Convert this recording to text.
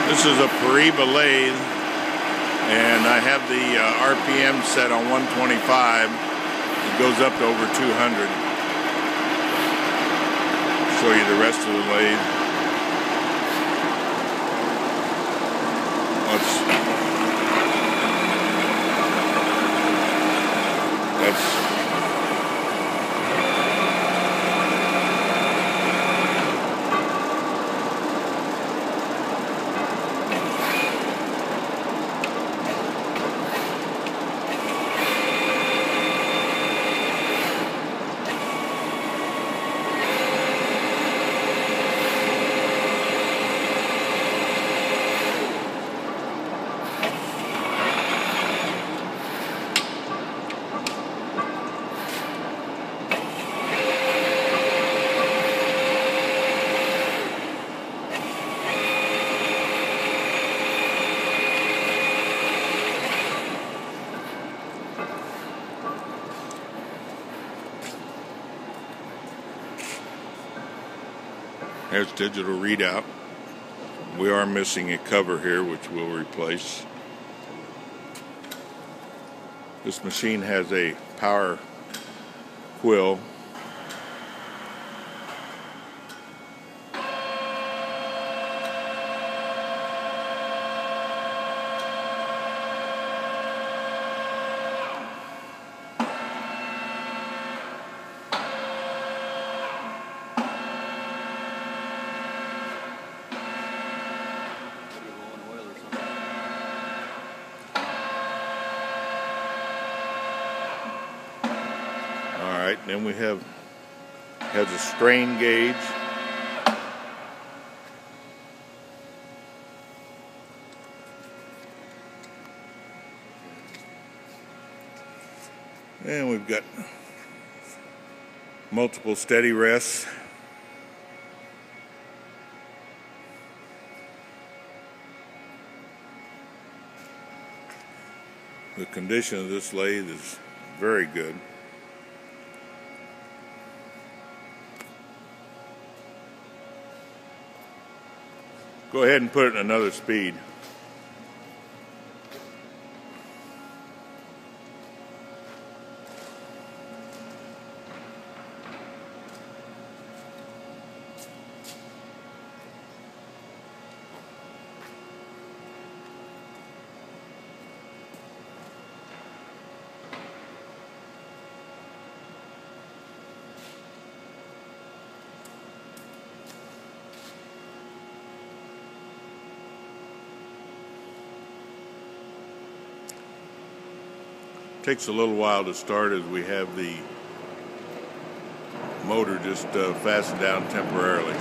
This is a Pariba lathe, and I have the RPM set on 125. It goes up to over 200. Show you the rest of the lathe. That's There's digital readout. We are missing a cover here, which we'll replace. This machine has a power quill. Alright, then we has a strain gauge. And we've got multiple steady rests. The condition of this lathe is very good. Go ahead and put it in another speed. Takes a little while to start as we have the motor just fastened down temporarily.